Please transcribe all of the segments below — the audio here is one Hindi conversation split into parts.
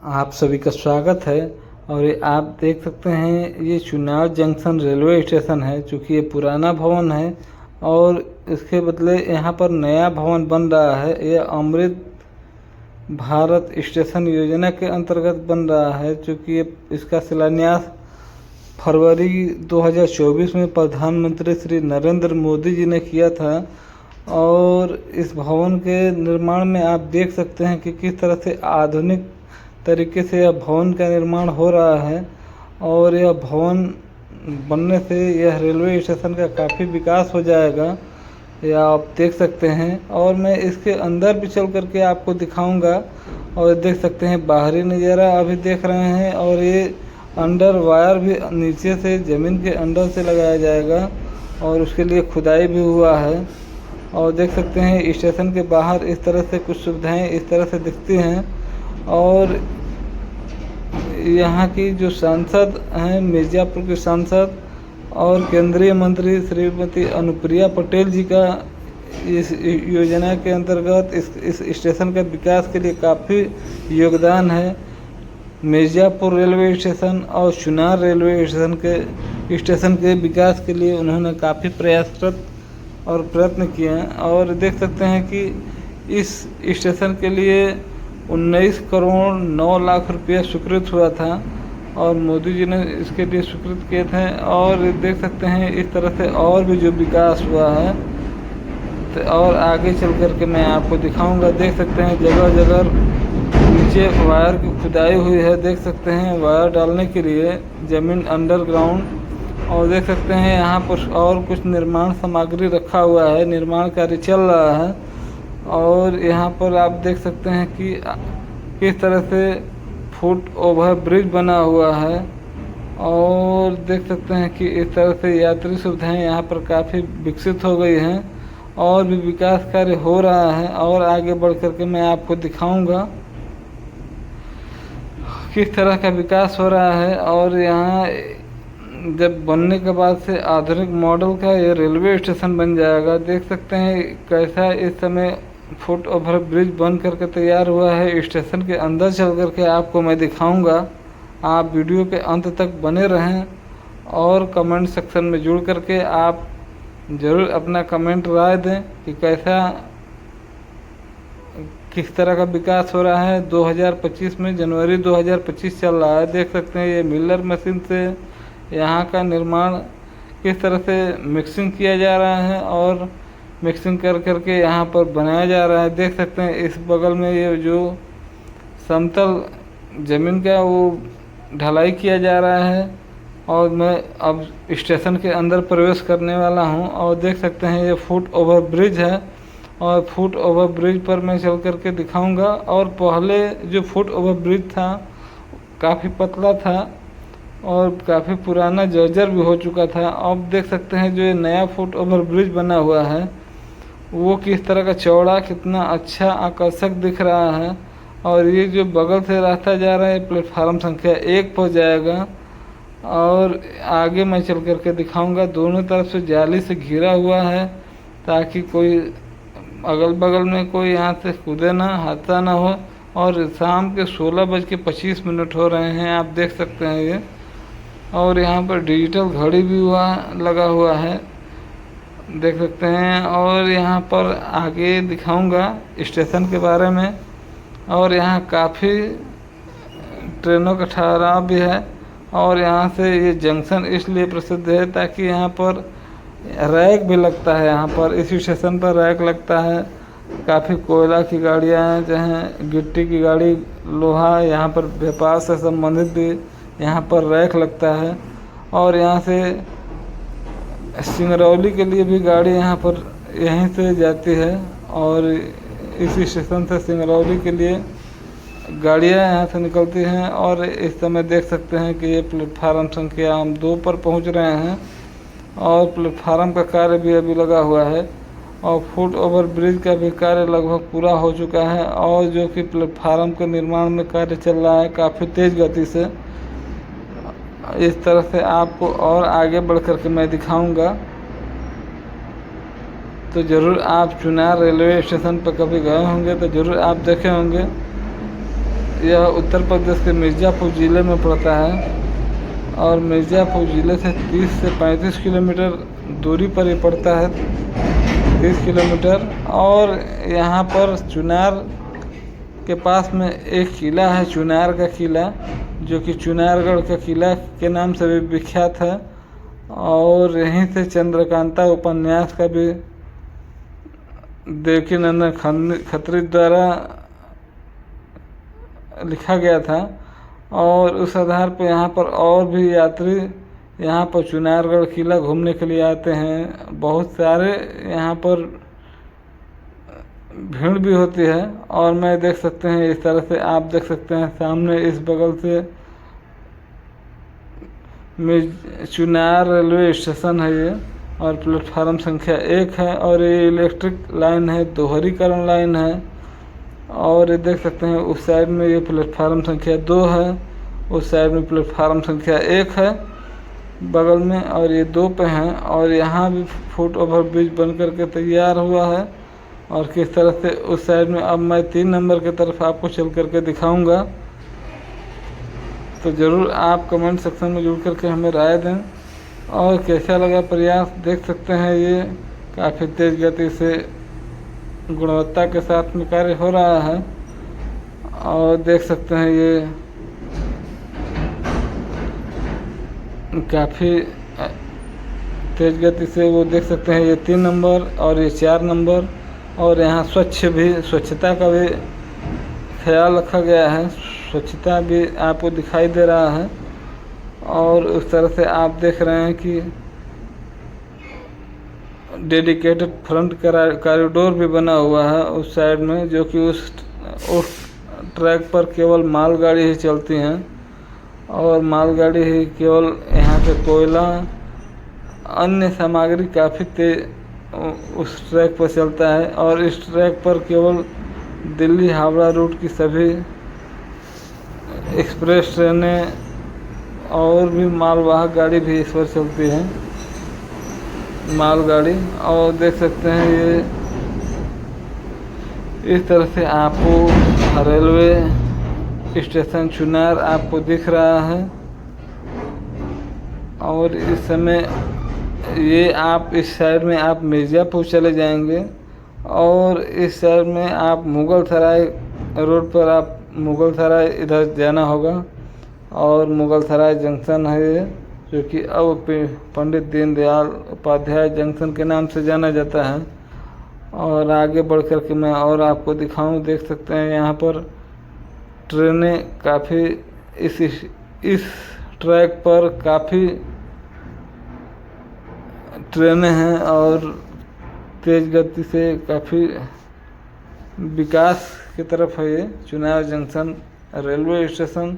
आप सभी का स्वागत है। और ये आप देख सकते हैं, ये चुनाव जंक्शन रेलवे स्टेशन है। चूँकि ये पुराना भवन है और इसके बदले यहाँ पर नया भवन बन रहा है। ये अमृत भारत स्टेशन योजना के अंतर्गत बन रहा है। चूँकि ये इसका शिलान्यास फरवरी 2024 में प्रधानमंत्री श्री नरेंद्र मोदी जी ने किया था। और इस भवन के निर्माण में आप देख सकते हैं कि किस तरह से आधुनिक तरीके से यह भवन का निर्माण हो रहा है। और यह भवन बनने से यह रेलवे स्टेशन का काफ़ी विकास हो जाएगा, यह आप देख सकते हैं। और मैं इसके अंदर भी चल करके आपको दिखाऊंगा। और देख सकते हैं बाहरी नज़ारा अभी देख रहे हैं। और ये अंडर वायर भी नीचे से ज़मीन के अंदर से लगाया जाएगा और उसके लिए खुदाई भी हुआ है। और देख सकते हैं स्टेशन के बाहर इस तरह से कुछ सुविधाएं इस तरह से दिखती हैं। और यहाँ की जो सांसद हैं, मिर्ज़ापुर के सांसद और केंद्रीय मंत्री श्रीमती अनुप्रिया पटेल जी का इस योजना के अंतर्गत इस स्टेशन का विकास के लिए काफ़ी योगदान है। मिर्ज़ापुर रेलवे स्टेशन और चुनार रेलवे स्टेशन के विकास के लिए उन्होंने काफ़ी प्रयासरत और प्रयत्न किए हैं। और देख सकते हैं कि इस स्टेशन के लिए 19 करोड़ 9 लाख रुपया स्वीकृत हुआ था और मोदी जी ने इसके लिए स्वीकृत किए थे। और देख सकते हैं इस तरह से और भी जो विकास हुआ है तो और आगे चल कर के मैं आपको दिखाऊंगा। देख सकते हैं जगह जगह नीचे वायर की खुदाई हुई है। देख सकते हैं वायर डालने के लिए ज़मीन अंडरग्राउंड। और देख सकते हैं यहाँ पर और कुछ निर्माण सामग्री रखा हुआ है, निर्माण कार्य चल रहा है। और यहाँ पर आप देख सकते हैं कि किस तरह से फुट ओवर ब्रिज बना हुआ है। और देख सकते हैं कि इस तरह से यात्री सुविधाएं यहाँ पर काफ़ी विकसित हो गई हैं और भी विकास कार्य हो रहा है। और आगे बढ़ कर के मैं आपको दिखाऊंगा किस तरह का विकास हो रहा है। और यहाँ जब बनने के बाद से आधुनिक मॉडल का ये रेलवे स्टेशन बन जाएगा। देख सकते हैं कैसा इस समय फुट ओवर ब्रिज बन करके तैयार हुआ है। स्टेशन के अंदर चल करके आपको मैं दिखाऊंगा। आप वीडियो के अंत तक बने रहें और कमेंट सेक्शन में जुड़ करके आप ज़रूर अपना कमेंट राय दें कि किस तरह का विकास हो रहा है। 2025 में जनवरी 2025 चल रहा है। देख सकते हैं ये मिलर मशीन से यहाँ का निर्माण किस तरह से मिक्सिंग किया जा रहा है और मिक्सिंग कर करके यहाँ पर बनाया जा रहा है। देख सकते हैं इस बगल में ये जो समतल ज़मीन का वो ढलाई किया जा रहा है। और मैं अब स्टेशन के अंदर प्रवेश करने वाला हूँ। और देख सकते हैं ये फुट ओवर ब्रिज है और फुट ओवर ब्रिज पर मैं चल कर के दिखाऊँगा। और पहले जो फुट ओवर ब्रिज था काफ़ी पतला था और काफ़ी पुराना जर्जर भी हो चुका था। अब देख सकते हैं जो ये नया फुट ओवर ब्रिज बना हुआ है वो किस तरह का चौड़ा, कितना अच्छा आकर्षक दिख रहा है। और ये जो बगल से रास्ता जा रहा है प्लेटफार्म संख्या 1 पर जाएगा। और आगे मैं चल कर के दिखाऊंगा। दोनों तरफ से जाली से घिरा हुआ है ताकि कोई अगल बगल में कोई यहाँ से कूदे ना, हादसा ना हो। और शाम के 16:25 हो रहे हैं, आप देख सकते हैं ये। और यहाँ पर डिजिटल घड़ी भी लगा हुआ है, देख सकते हैं। और यहाँ पर आगे दिखाऊंगा स्टेशन के बारे में। और यहाँ काफ़ी ट्रेनों का ठहराव भी है। और यहाँ से ये जंक्शन इसलिए प्रसिद्ध है ताकि यहाँ पर रैक भी लगता है। यहाँ पर इस स्टेशन पर रैक लगता है। काफ़ी कोयला की गाड़ियाँ हैं, चाहे गिट्टी की गाड़ी, लोहा, यहाँ पर व्यापार से संबंधित भी यहाँ पर रैक लगता है। और यहाँ से सिंगरौली के लिए भी गाड़ी यहाँ पर यहीं से जाती है। और इसी स्टेशन से सिंगरौली के लिए गाड़ियाँ यहाँ से निकलती हैं। और इस समय देख सकते हैं कि ये प्लेटफार्म संख्या हम 2 पर पहुँच रहे हैं और प्लेटफार्म का कार्य भी अभी लगा हुआ है। और फुट ओवर ब्रिज का भी कार्य लगभग पूरा हो चुका है। और जो कि प्लेटफार्म के निर्माण में कार्य चल रहा है काफ़ी तेज़ गति से। इस तरह से आपको और आगे बढ़ कर के मैं दिखाऊंगा। तो ज़रूर आप चुनार रेलवे स्टेशन पर कभी गए होंगे तो ज़रूर आप देखे होंगे यह उत्तर प्रदेश के मिर्ज़ापुर ज़िले में पड़ता है और मिर्ज़ापुर ज़िले से 30 से 35 किलोमीटर दूरी पर ही पड़ता है, 30 किलोमीटर। और यहाँ पर चुनार के पास में एक किला है, चुनार का किला, जो कि चुनारगढ़ का किला के नाम से भी विख्यात है। और यहीं से चंद्रकांता उपन्यास का भी देवकीनंदन खत्री द्वारा लिखा गया था। और उस आधार पर यहाँ पर और भी यात्री यहाँ पर चुनारगढ़ किला घूमने के लिए आते हैं। बहुत सारे यहाँ पर भीड़ भी होती है। और मैं देख सकते हैं इस तरह से, आप देख सकते हैं सामने इस बगल से चुनार रेलवे स्टेशन है ये, और प्लेटफार्म संख्या 1 है। और ये इलेक्ट्रिक लाइन है, दोहरीकरण लाइन है। और ये देख सकते हैं उस साइड में ये प्लेटफार्म संख्या 2 है, उस साइड में प्लेटफार्म संख्या 1 है बगल में, और ये 2 पे हैं। और यहाँ भी फुट ओवर ब्रिज बन करके तैयार हुआ है। और किस तरह से उस साइड में, अब मैं 3 नंबर की तरफ आपको चल करके दिखाऊंगा, तो ज़रूर आप कमेंट सेक्शन में जुड़ करके हमें राय दें। और कैसा लगा प्रयास, देख सकते हैं ये काफ़ी तेज़ गति से गुणवत्ता के साथ में कार्य हो रहा है। और देख सकते हैं ये काफ़ी तेज़ गति से, वो देख सकते हैं ये 3 नंबर और ये 4 नंबर। और यहाँ स्वच्छता का भी ख्याल रखा गया है, स्वच्छता भी आपको दिखाई दे रहा है। और उस तरह से आप देख रहे हैं कि डेडिकेटेड फ्रंट कॉरिडोर भी बना हुआ है उस साइड में, जो कि उस ट्रैक पर केवल मालगाड़ी ही चलती हैं। और मालगाड़ी ही केवल यहाँ पे कोयला, अन्य सामग्री काफ़ी तेज उस ट्रैक पर चलता है। और इस ट्रैक पर केवल दिल्ली हावड़ा रूट की सभी एक्सप्रेस ट्रेनें और भी मालवाहक गाड़ी भी इस पर चलती है, मालगाड़ी। और देख सकते हैं ये इस तरह से आपको रेलवे स्टेशन चुनार आपको दिख रहा है। और इस समय ये आप इस साइड में आप मिर्ज़ापुर चले जाएंगे, और इस साइड में आप मुगल सराय रोड पर आप मुगल सराय इधर जाना होगा। और मुगल सराय जंक्शन है ये, जो कि अब पंडित दीनदयाल उपाध्याय जंक्शन के नाम से जाना जाता है। और आगे बढ़ कर के मैं और आपको दिखाऊं, देख सकते हैं यहाँ पर ट्रेनें काफ़ी इस ट्रैक पर काफ़ी ट्रेनें हैं। और तेज़ गति से काफ़ी विकास की तरफ है ये चुनार जंक्शन रेलवे स्टेशन।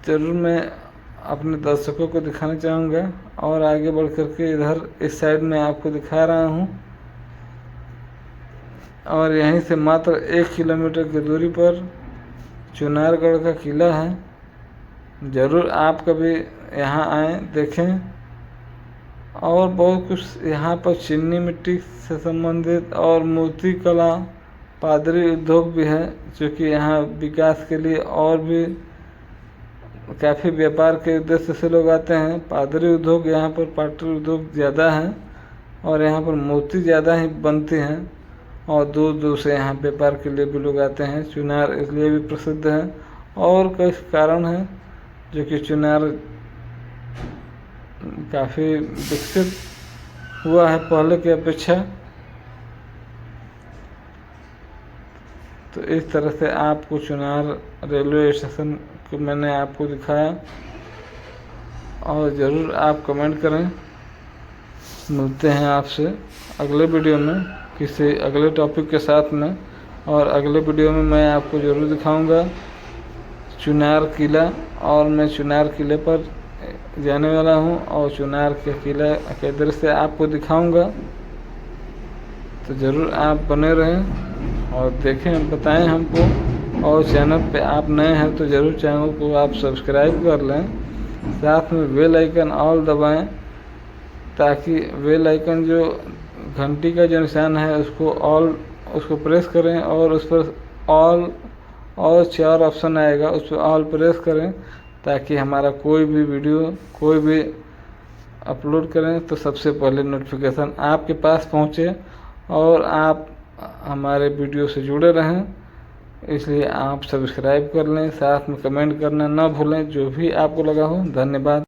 ज़रूर मैं अपने दर्शकों को दिखाना चाहूँगा। और आगे बढ़ कर के इधर इस साइड में आपको दिखा रहा हूँ। और यहीं से मात्र 1 किलोमीटर की दूरी पर चुनारगढ़ का किला है। ज़रूर आप कभी यहाँ आएँ, देखें। और बहुत कुछ यहाँ पर चीनी मिट्टी से संबंधित और मूर्ति कला, पादरी उद्योग भी है, जो कि यहाँ विकास के लिए और भी काफ़ी व्यापार के उद्देश्य से लोग आते हैं। पादरी उद्योग यहाँ पर पाटरी उद्योग ज़्यादा है, और यहाँ पर मूर्ति ज़्यादा ही बनती हैं। और दूर दूर से यहाँ व्यापार के लिए भी लोग आते हैं। चुनार इसलिए भी प्रसिद्ध है, और कई कारण हैं जो कि चुनार काफ़ी विकसित हुआ है पहले की अपेक्षा। तो इस तरह से आपको चुनार रेलवे स्टेशन को मैंने आपको दिखाया। और ज़रूर आप कमेंट करें। मिलते हैं आपसे अगले वीडियो में किसी अगले टॉपिक के साथ में। और अगले वीडियो में मैं आपको ज़रूर दिखाऊंगा चुनार किला। और मैं चुनार किले पर जाने वाला हूं, और चुनार के किला के दृश्य आपको दिखाऊंगा। तो ज़रूर आप बने रहें और देखें, बताएं हमको। और चैनल पे आप नए हैं तो ज़रूर चैनल को आप सब्सक्राइब कर लें, साथ में बेल आइकन ऑल दबाएं, ताकि बेल आइकन जो घंटी का जो निशान है उसको ऑल उसको प्रेस करें और उस पर ऑल और 4 ऑप्शन आएगा, उस पर ऑल प्रेस करें ताकि हमारा कोई भी वीडियो कोई भी अपलोड करें तो सबसे पहले नोटिफिकेशन आपके पास पहुंचे और आप हमारे वीडियो से जुड़े रहें। इसलिए आप सब्सक्राइब कर लें, साथ में कमेंट करना ना भूलें जो भी आपको लगा हो। धन्यवाद।